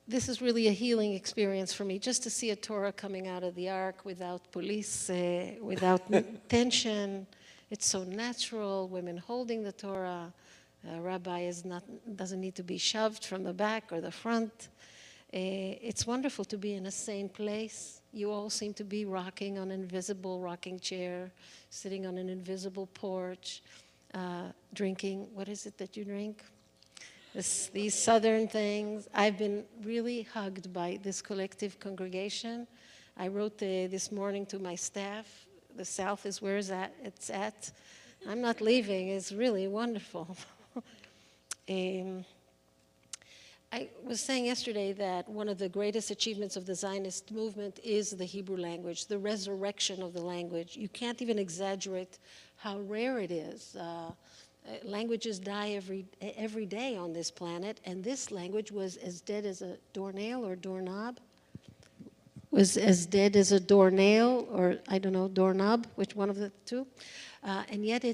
this is really a healing experience for me, just to see a Torah coming out of the ark without police, without tension. It's so natural, women holding the Torah. A rabbi doesn't need to be shoved from the back or the front. It's wonderful to be in a sane place. You all seem to be rocking on an invisible rocking chair, sitting on an invisible porch, drinking, what is it that you drink? These southern things. I've been really hugged by this collective congregation. I wrote this morning to my staff, the South is where it's at. I'm not leaving, it's really wonderful. I was saying yesterday that one of the greatest achievements of the Zionist movement is the Hebrew language, the resurrection of the language. You can't even exaggerate how rare it is. Languages die every day on this planet, and this language was as dead as a doornail or doorknob. Was as dead as a doornail or, I don't know, doorknob, which one of the two. And yet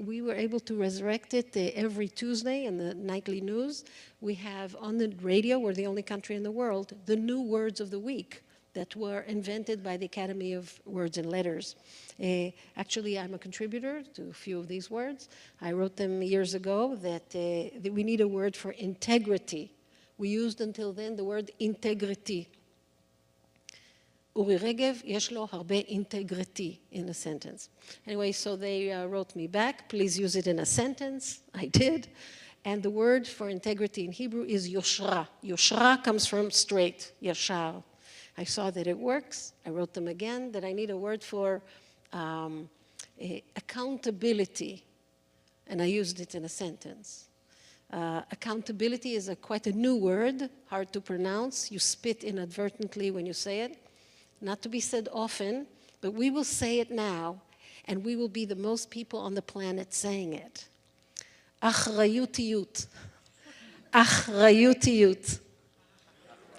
we were able to resurrect it every Tuesday in the nightly news. We have on the radio, we're the only country in the world, the new words of the week that were invented by the Academy of Words and Letters. Actually, I'm a contributor to a few of these words. I wrote them years ago that we need a word for integrity. We used until then the word integrity. Uri Regev, yesh lo harbe integrity in a sentence. Anyway, so they wrote me back, please use it in a sentence. I did. And the word for integrity in Hebrew is yoshra. Yoshra comes from straight, yashar. I saw that it works. I wrote them again that I need a word for accountability. And I used it in a sentence. Accountability is quite a new word, hard to pronounce. You spit inadvertently when you say it. Not to be said often, but we will say it now, and we will be the most people on the planet saying it. Achrayutiyut. Achrayutiyut.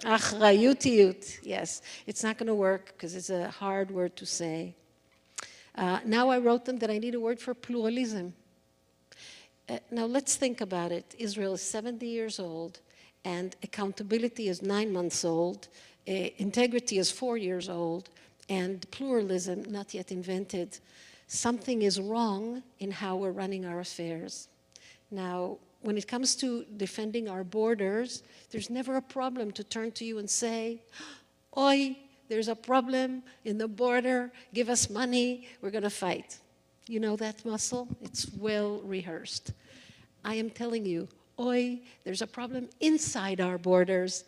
Achrayutiyut. Yes, it's not going to work because it's a hard word to say. Now I wrote them that I need a word for pluralism. Now let's think about it. Israel is 70 years old, and accountability is 9 months old. Integrity is 4 years old, and pluralism not yet invented. Something is wrong in how we're running our affairs. Now, when it comes to defending our borders, there's never a problem to turn to you and say, oi, there's a problem in the border, give us money, we're going to fight. You know that muscle? It's well rehearsed. I am telling you, oi, there's a problem inside our borders.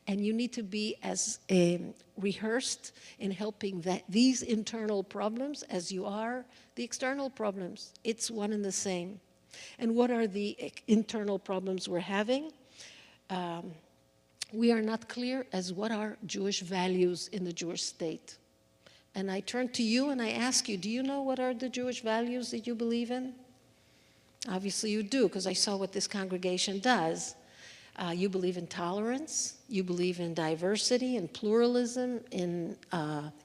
And you need to be as rehearsed in helping these internal problems as you are the external problems. It's one and the same. And what are the internal problems we're having? We are not clear as what are Jewish values in the Jewish state. And I turn to you and I ask you, do you know what are the Jewish values that you believe in? Obviously you do, because I saw what this congregation does. You believe in tolerance, you believe in diversity and pluralism, in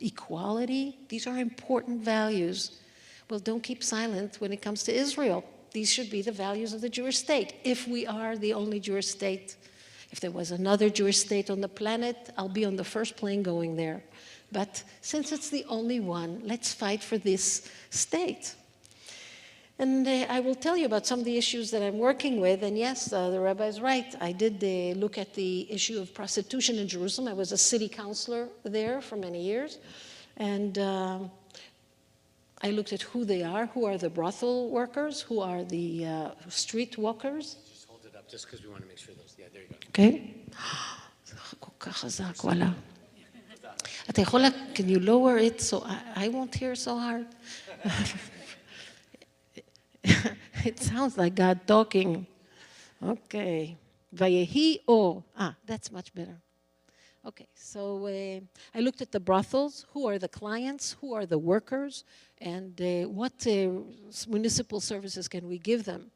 equality. These are important values. Well, don't keep silent when it comes to Israel. These should be the values of the Jewish state, if we are the only Jewish state. If there was another Jewish state on the planet, I'll be on the first plane going there. But since it's the only one, let's fight for this state. And I will tell you about some of the issues that I'm working with. And yes, the rabbi is right. I did look at the issue of prostitution in Jerusalem. I was a city councilor there for many years. And I looked at who they are. Who are the brothel workers? Who are the street walkers? Just hold it up just because we want to make sure those. Yeah, there you go. Okay. Can you lower it so I won't hear so hard? It sounds like God talking. Okay. Vayehi or. That's much better. Okay, so I looked at the brothels. Who are the clients? Who are the workers? And what municipal services can we give them?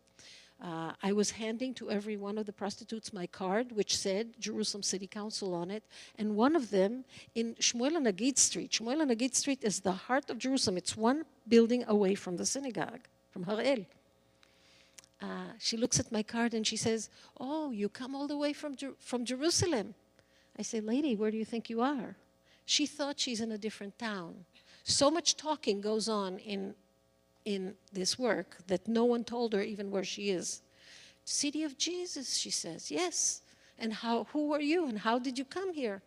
I was handing to every one of the prostitutes my card, which said Jerusalem City Council on it, and one of them in Shmuel HaNagid Street. Shmuel HaNagid Street is the heart of Jerusalem. It's one building away from the synagogue, from Harel. she looks at my card and she says, "Oh, you come all the way from Jerusalem." I say, "Lady, where do you think you are?" She thought she's in a different town. So much talking goes on in this work that no one told her even where she is. "City of Jesus," she says. "Yes. And who are you and how did you come here?"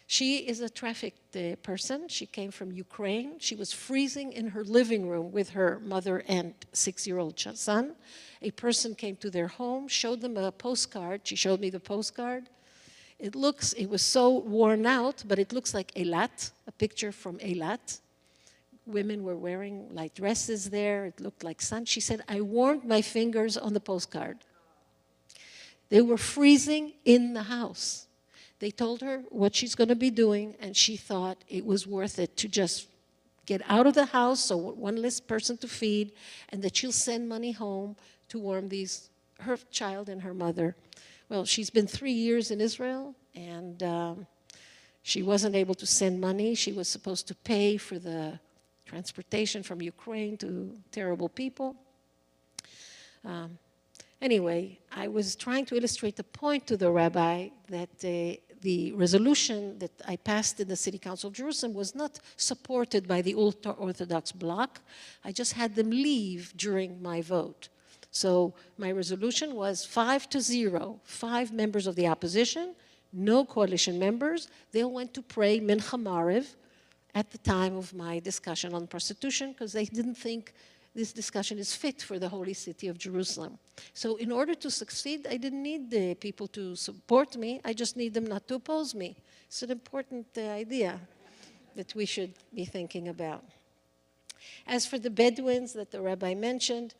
She is a trafficked person. She came from Ukraine. She was freezing in her living room with her mother and 6-year-old son. A person came to their home, showed them a postcard. She showed me the postcard. It was so worn out, but it looks like Eilat, a picture from Eilat. Women were wearing light dresses there. It looked like sun. She said, "I warmed my fingers on the postcard." They were freezing in the house. They told her what she's going to be doing, and she thought it was worth it to just get out of the house, so one less person to feed, and that she'll send money home to warm her child and her mother. Well, she's been 3 years in Israel, and she wasn't able to send money. She was supposed to pay for the transportation from Ukraine to terrible people. Anyway, I was trying to illustrate the point to the rabbi that the resolution that I passed in the City Council of Jerusalem was not supported by the ultra-Orthodox bloc. I just had them leave during my vote. So my resolution was 5-0, 5 members of the opposition, no coalition members. They all went to pray Mincha Maariv at the time of my discussion on prostitution because they didn't think this discussion is fit for the holy city of Jerusalem. So in order to succeed, I didn't need the people to support me. I just need them not to oppose me. It's an important idea that we should be thinking about. As for the Bedouins that the rabbi mentioned,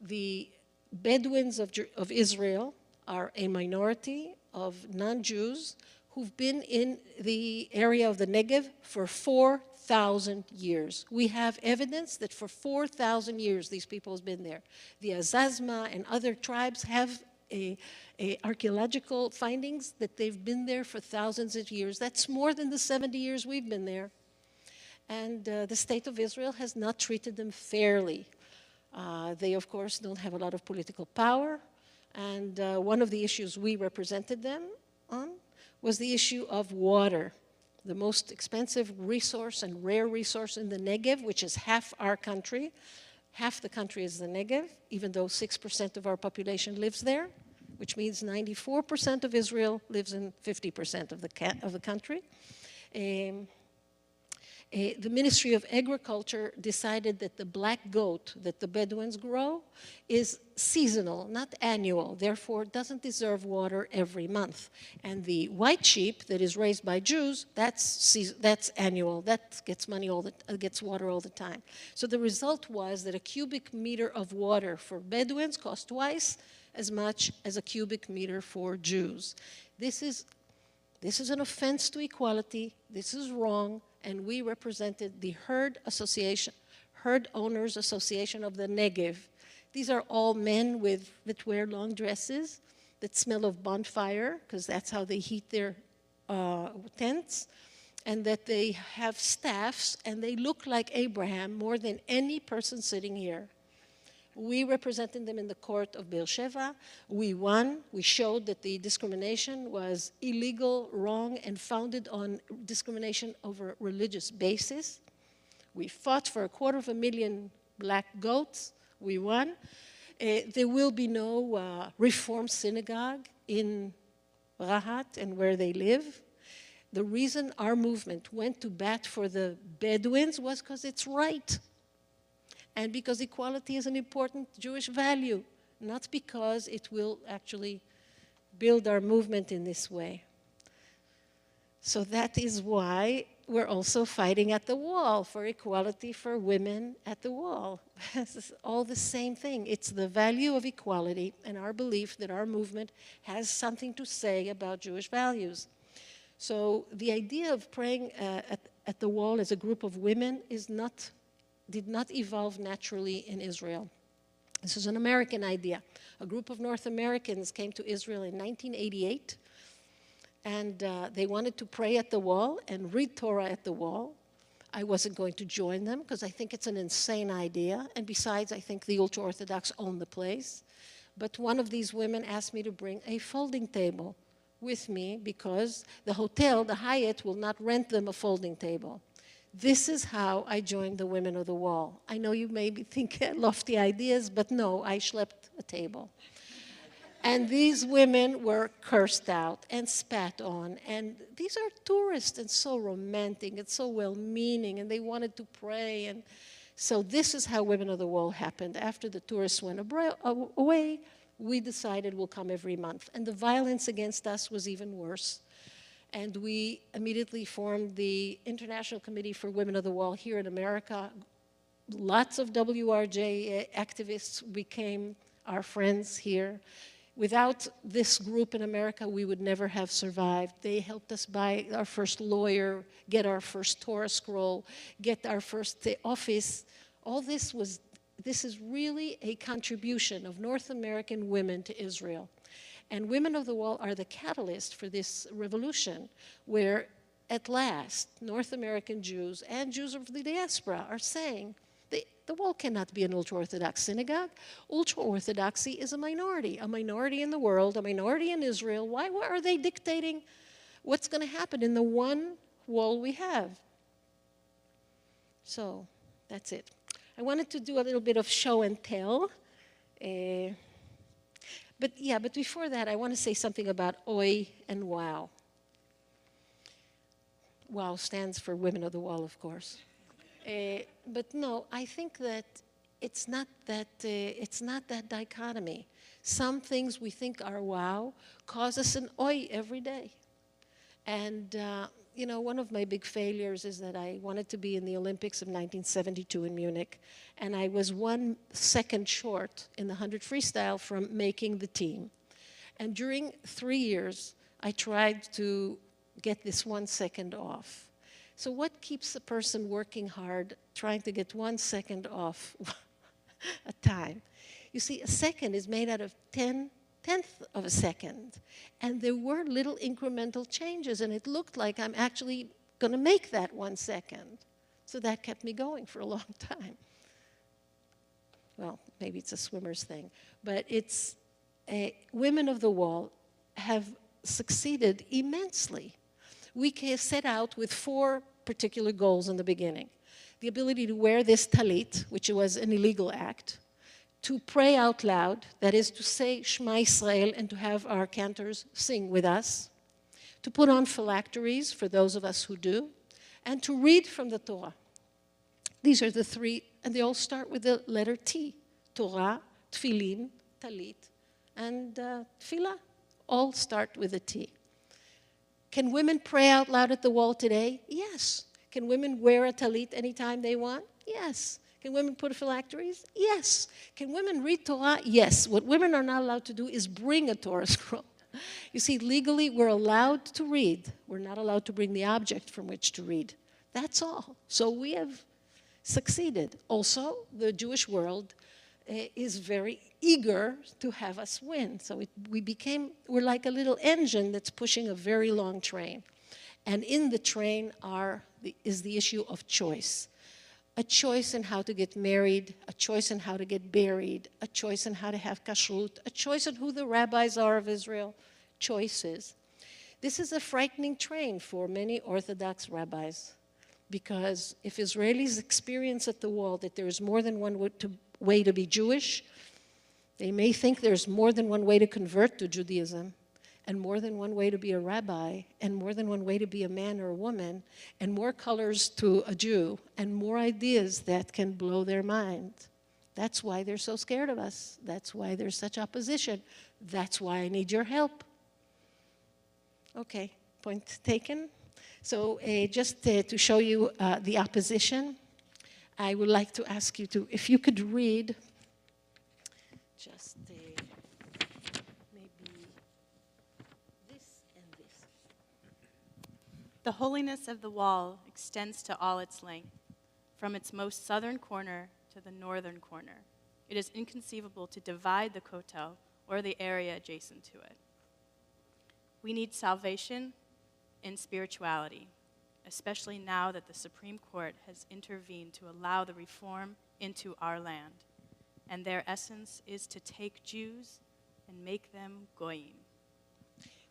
the Bedouins of Israel are a minority of non-Jews who've been in the area of the Negev for 4,000 years. We have evidence that for 4,000 years these people have been there. The Azazma and other tribes have archaeological findings that they've been there for thousands of years. That's more than the 70 years we've been there. And the state of Israel has not treated them fairly. They, of course, don't have a lot of political power. And one of the issues we represented them on was the issue of water, the most expensive resource and rare resource in the Negev, which is half our country. Half the country is the Negev, even though 6% of our population lives there, which means 94% of Israel lives in 50% of the country. The Ministry of Agriculture decided that the black goat that the Bedouins grow is seasonal, not annual, therefore doesn't deserve water every month. And the white sheep that is raised by Jews, that's annual, that gets gets water all the time. So the result was that a cubic meter of water for Bedouins cost twice as much as a cubic meter for Jews. This is an offense to equality. This is wrong. And we represented the Herd Owners Association of the Negev. These are all men that wear long dresses, that smell of bonfire, because that's how they heat their tents, and that they have staffs, and they look like Abraham more than any person sitting here. We represented them in the court of Beersheba. We won. We showed that the discrimination was illegal, wrong, and founded on discrimination over religious basis. We fought for 250,000 black goats. We won. There will be no Reform synagogue in Rahat and where they live. The reason our movement went to bat for the Bedouins was because it's right. And because equality is an important Jewish value, not because it will actually build our movement in this way. So that is why we're also fighting at the wall for equality for women at the wall. This is all the same thing. It's the value of equality and our belief that our movement has something to say about Jewish values. So the idea of praying at the wall as a group of women did not evolve naturally in Israel. This is an American idea. A group of North Americans came to Israel in 1988, and they wanted to pray at the wall and read Torah at the wall. I wasn't going to join them because I think it's an insane idea. And besides, I think the ultra-Orthodox own the place. But one of these women asked me to bring a folding table with me because the hotel, the Hyatt, will not rent them a folding table. This is how I joined the Women of the Wall. I know you maybe think lofty ideas, but no, I schlepped a table. And these women were cursed out and spat on. And these are tourists and so romantic and so well-meaning, and they wanted to pray. And so this is how Women of the Wall happened. After the tourists went away, we decided we'll come every month. And the violence against us was even worse. And we immediately formed the International Committee for Women of the Wall here in America. Lots of WRJ activists became our friends here. Without this group in America, we would never have survived. They helped us buy our first lawyer, get our first Torah scroll, get our first office. All this is really a contribution of North American women to Israel. And Women of the Wall are the catalyst for this revolution, where at last North American Jews and Jews of the diaspora are saying, the Wall cannot be an ultra-Orthodox synagogue. Ultra-Orthodoxy is a minority in the world, a minority in Israel. Why are they dictating what's going to happen in the one wall we have? So that's it. I wanted to do a little bit of show and tell. But before that, I want to say something about OI and WOW. WOW stands for Women of the Wall, of course. But no, I think that it's not that dichotomy. Some things we think are wow cause us an oi every day. And one of my big failures is that I wanted to be in the Olympics of 1972 in Munich, and I was 1 second short in the 100 freestyle from making the team. And during 3 years, I tried to get this 1 second off. So what keeps a person working hard, trying to get 1 second off a time? You see, a second is made out of tenth of a second. And there were little incremental changes, and it looked like I'm actually going to make that 1 second. So that kept me going for a long time. Well, maybe it's a swimmer's thing. But Women of the Wall have succeeded immensely. We set out with 4 particular goals in the beginning. The ability to wear this talit, which was an illegal act, to pray out loud, that is to say Shema Israel and to have our cantors sing with us, to put on phylacteries for those of us who do, and to read from the Torah. These are the 3, and they all start with the letter T. Torah, Tfilin, Talit, and Tfilah all start with a T. Can women pray out loud at the wall today? Yes. Can women wear a talit anytime they want? Yes. Can women put phylacteries? Yes. Can women read Torah? Yes. What women are not allowed to do is bring a Torah scroll. You see, legally, we're allowed to read. We're not allowed to bring the object from which to read. That's all. So we have succeeded. Also, the Jewish world is very eager to have us win. So we're like a little engine that's pushing a very long train. And in the train is the issue of choice. A choice in how to get married, a choice in how to get buried, a choice in how to have kashrut, a choice in who the rabbis are of Israel, choices. This is a frightening train for many Orthodox rabbis, because if Israelis experience at the wall that there is more than one way to be Jewish, they may think there's more than one way to convert to Judaism, and more than one way to be a rabbi, and more than one way to be a man or a woman, and more colors to a Jew, and more ideas that can blow their mind. That's why they're so scared of us. That's why there's such opposition. That's why I need your help. Okay, point taken. So just to show you the opposition, I would like to ask you to, if you could read, just maybe this and this. The holiness of the wall extends to all its length, from its most southern corner to the northern corner. It is inconceivable to divide the kotel or the area adjacent to it. We need salvation and spirituality. especially now that the Supreme Court has intervened to allow the reform into our land. And their essence is to take Jews and make them goyim.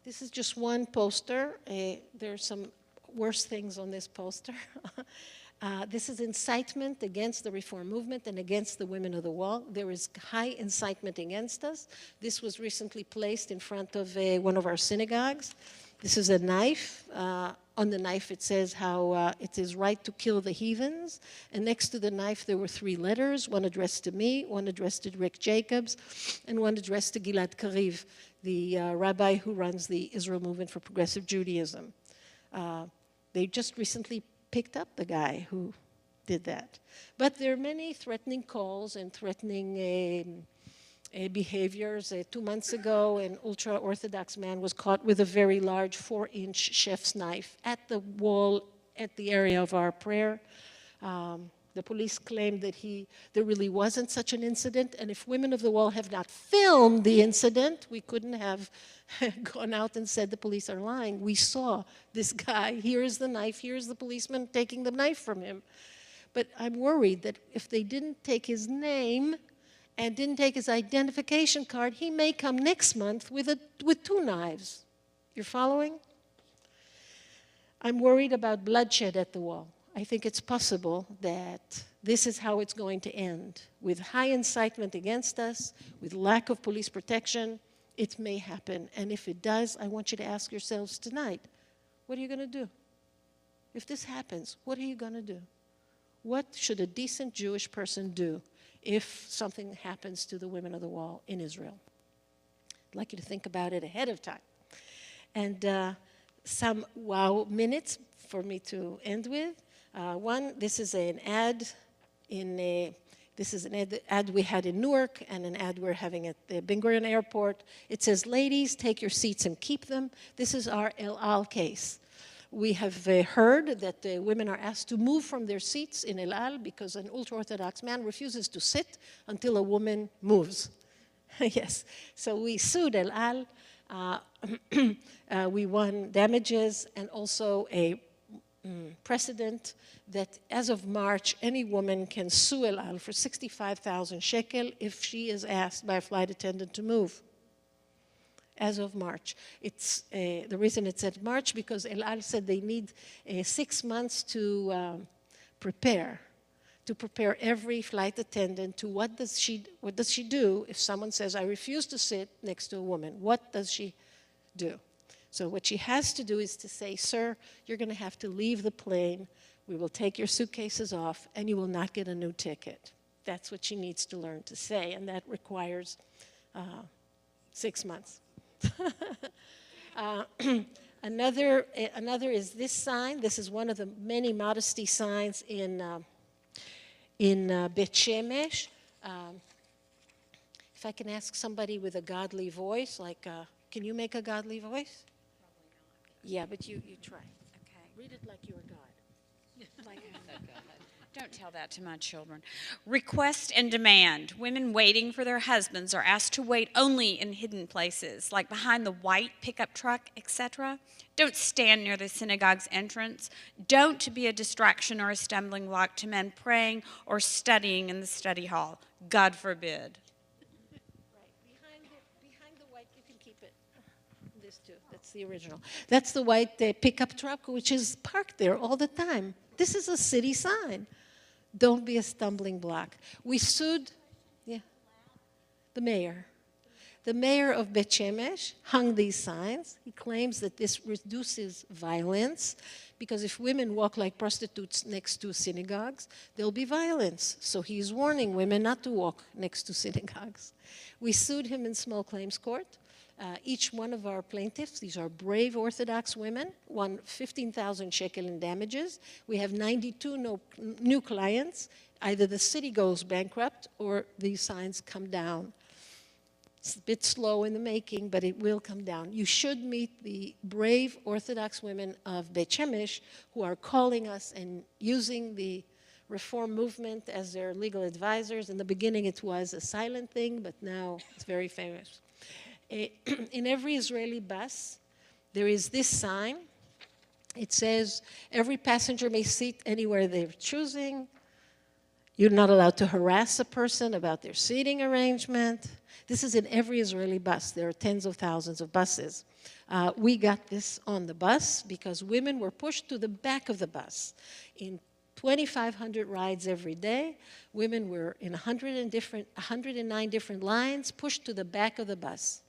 This is just one poster. There are some worse things on this poster. This is incitement against the reform movement and against the women of the wall. There is high incitement against us. This was recently placed in front of one of our synagogues. This is a knife. On the knife it says how it is right to kill the heathens. And next to the knife there were 3 letters, one addressed to me, one addressed to Rick Jacobs, and one addressed to Gilad Kariv, the rabbi who runs the Israel Movement for Progressive Judaism. They just recently picked up the guy who did that. But there are many threatening calls and threatening behaviors. 2 months ago, an ultra-Orthodox man was caught with a very large 4-inch chef's knife at the wall at the area of our prayer. The police claimed that there really wasn't such an incident, and if Women of the Wall have not filmed the incident, we couldn't have gone out and said the police are lying. We saw this guy, here's the knife, here's the policeman taking the knife from him. But I'm worried that if they didn't take his name and didn't take his identification card, he may come next month with 2 knives. You're following? I'm worried about bloodshed at the wall. I think it's possible that this is how it's going to end. With high incitement against us, with lack of police protection, it may happen. And if it does, I want you to ask yourselves tonight, what are you going to do? If this happens, what are you going to do? What should a decent Jewish person do if something happens to the Women of the Wall in Israel? I'd like you to think about it ahead of time. And some wow minutes for me to end with. One, this is an ad this is an ad we had in Newark and an ad we're having at the Ben Gurion Airport. It says, ladies, take your seats and keep them. This is our El Al case. We have heard that women are asked to move from their seats in El Al because an ultra-Orthodox man refuses to sit until a woman moves. Yes, so we sued El Al. We won damages and also a precedent that as of March, any woman can sue El Al for 65,000 shekel if she is asked by a flight attendant to move. As of March. It's the reason it's at March because El Al said they need 6 months to prepare every flight attendant to what does she do if someone says, I refuse to sit next to a woman. What does she do? So what she has to do is to say, sir, you're going to have to leave the plane. We will take your suitcases off, and you will not get a new ticket. That's what she needs to learn to say, and that requires 6 months. Another is this sign. This is one of the many modesty signs in Bet Shemesh. If I can ask somebody with a godly voice, like, can you make a godly voice? Yeah, but you try. Okay. Read it like you're God. Like, Don't tell that to my children. Request and demand. Women waiting for their husbands are asked to wait only in hidden places, like behind the white pickup truck, etc. Don't stand near the synagogue's entrance. Don't be a distraction or a stumbling block to men praying or studying in the study hall. God forbid. behind the white, you can keep it. This too. That's the original. That's the white pickup truck, which is parked there all the time. This is a city sign. Don't be a stumbling block. We sued, the mayor. The mayor of Bet Shemesh hung these signs. He claims that this reduces violence because if women walk like prostitutes next to synagogues, there'll be violence. So he's warning women not to walk next to synagogues. We sued him in small claims court. Each one of our plaintiffs, these are brave Orthodox women, won 15,000 shekel in damages. We have 92 new clients. Either the city goes bankrupt or these signs come down. It's a bit slow in the making, but it will come down. You should meet the brave Orthodox women of Bet Shemesh who are calling us and using the reform movement as their legal advisors. In the beginning, it was a silent thing, but now it's very famous. In every Israeli bus, there is this sign. It says every passenger may sit anywhere they're choosing. You're not allowed to harass a person about their seating arrangement. This is in every Israeli bus. There are tens of thousands of buses. We got this on the bus because women were pushed to the back of the bus. In 2,500 rides every day, women were in 109 different lines, pushed to the back of the bus.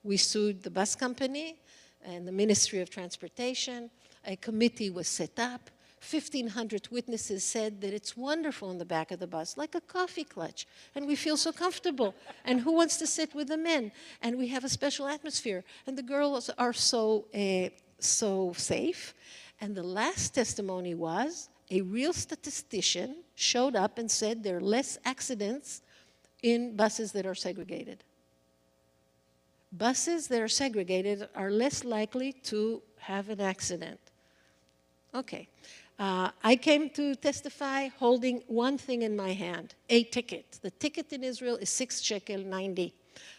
We sued the bus company and the Ministry of Transportation. A committee was set up. 1,500 witnesses said that it's wonderful in the back of the bus, like a coffee clutch, and we feel so comfortable. And who wants to sit with the men? And we have a special atmosphere, and the girls are so safe. And the last testimony was a real statistician showed up and said there are less accidents in buses that are segregated. Buses that are segregated are less likely to have an accident. Okay. I came to testify holding one thing in my hand, a ticket. The ticket in Israel is 6 shekel 90.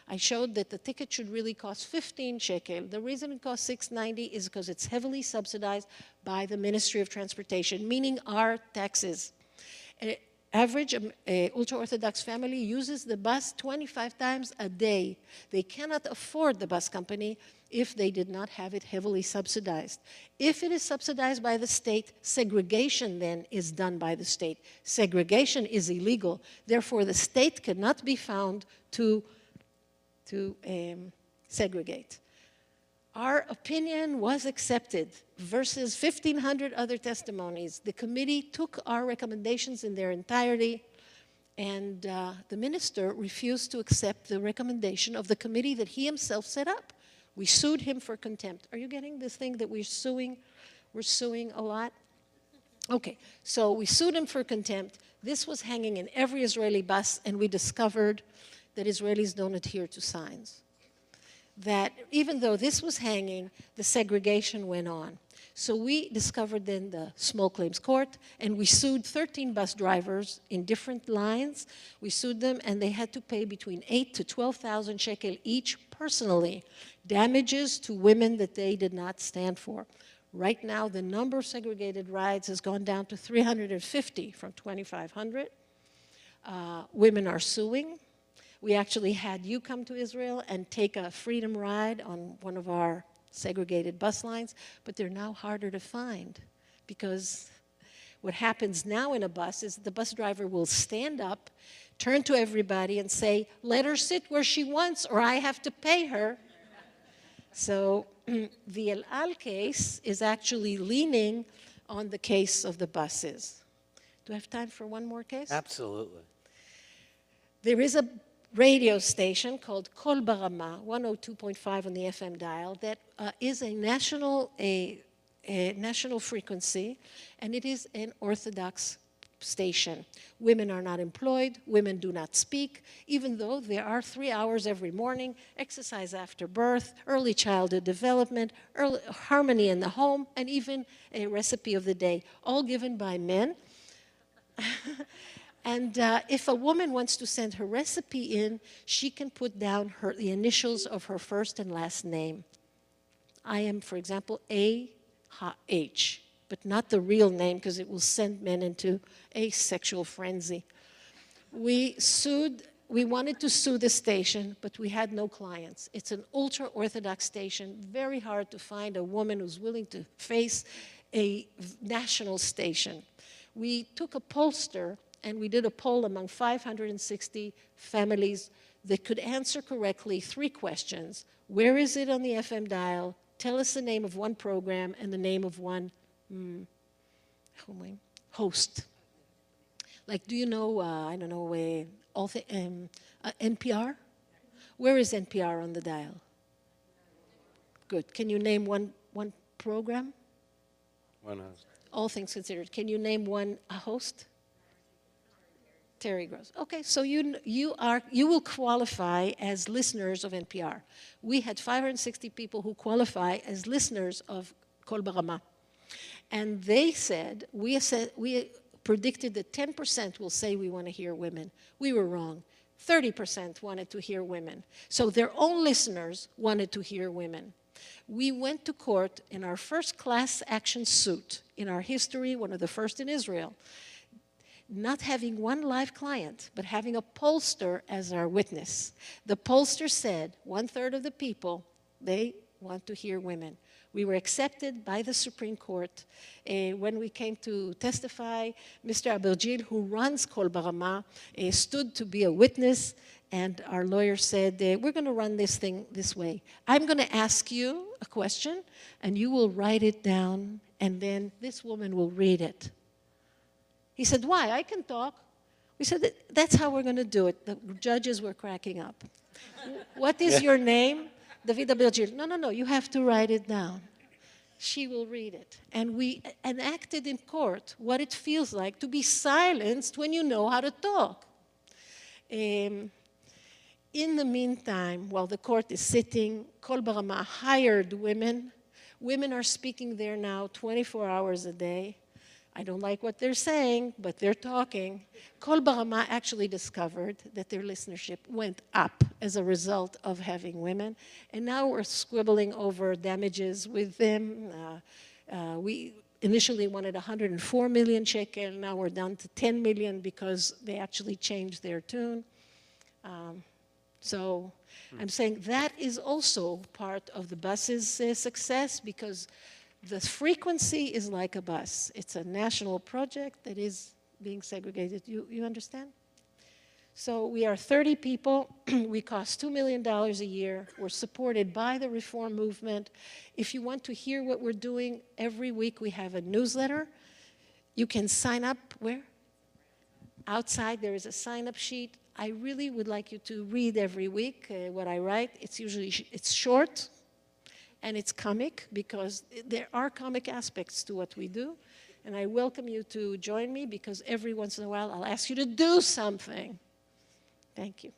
I showed that the ticket should really cost 15 shekel. The reason it costs 6.90 is because it's heavily subsidized by the Ministry of Transportation, meaning our taxes. An average ultra-Orthodox family uses the bus 25 times a day. They cannot afford the bus company if they did not have it heavily subsidized. If it is subsidized by the state, segregation then is done by the state. Segregation is illegal. Therefore, the state cannot be found to segregate. Our opinion was accepted versus 1,500 other testimonies. The committee took our recommendations in their entirety, and the minister refused to accept the recommendation of the committee that he himself set up. We sued him for contempt. Are you getting this thing that we're suing? We're suing a lot? Okay, so we sued him for contempt. This was hanging in every Israeli bus, and we discovered that Israelis don't adhere to signs. That even though this was hanging, the segregation went on. So we discovered then the small claims court, and we sued 13 bus drivers in different lines. We sued them, and they had to pay between 8,000 to 12,000 shekel each personally, damages to women that they did not stand for. Right now, the number of segregated rides has gone down to 350 from 2,500. Women are suing. We actually had you come to Israel and take a freedom ride on one of our segregated bus lines, but they're now harder to find because what happens now in a bus is the bus driver will stand up, turn to everybody and say, let her sit where she wants or I have to pay her. So the El Al case is actually leaning on the case of the buses. Do I have time for one more case? Absolutely. There is a radio station called Kol Barama, 102.5 on the FM dial, that is a national frequency, and it is an Orthodox station. Women are not employed, women do not speak, even though there are 3 hours every morning, exercise after birth, early childhood development, harmony in the home, and even a recipe of the day, all given by men. And if a woman wants to send her recipe in, she can put down the initials of her first and last name. I am, for example, A-H, but not the real name because it will send men into a sexual frenzy. We wanted to sue the station, but we had no clients. It's an ultra-Orthodox station, very hard to find a woman who's willing to face a national station. We took a pollster and we did a poll among 560 families that could answer correctly 3 questions. Where is it on the FM dial? Tell us the name of one program and the name of one host. Like, do you know, I don't know, NPR? Where is NPR on the dial? Good. Can you name one program? One host. All things considered. Can you name one host? Terry Gross. Okay, so you will qualify as listeners of NPR. We had 560 people who qualify as listeners of Kol Barama. And they said, we predicted that 10% will say we want to hear women. We were wrong. 30% wanted to hear women. So their own listeners wanted to hear women. We went to court in our first class action suit in our history, one of the first in Israel, not having one live client, but having a pollster as our witness. The pollster said 1/3 of the people, they want to hear women. We were accepted by the Supreme Court. When we came to testify, Mr. Abergil, who runs Kol Barama, stood to be a witness, and our lawyer said, we're going to run this thing this way. I'm going to ask you a question, and you will write it down, and then this woman will read it. He said, why? I can talk. We said, that's how we're going to do it. The judges were cracking up. What is your name? David Abergil. No, you have to write it down. She will read it. And we enacted in court what it feels like to be silenced when you know how to talk. In the meantime, while the court is sitting, Kol Barama hired women. Women are speaking there now 24 hours a day. I don't like what they're saying, but they're talking. Kol Barama actually discovered that their listenership went up as a result of having women. And now we're squibbling over damages with them. We initially wanted 104 million shekel. Now we're down to 10 million because they actually changed their tune. So I'm saying that is also part of the bus's success, because the frequency is like a bus. It's a national project that is being segregated. You understand? So we are 30 people. We cost $2 million a year. We're supported by the reform movement. If you want to hear what we're doing, every week we have a newsletter. You can sign up where? Outside there is a sign-up sheet. I really would like you to read every week what I write. It's short. And it's comic, because there are comic aspects to what we do. And I welcome you to join me, because every once in a while I'll ask you to do something. Thank you.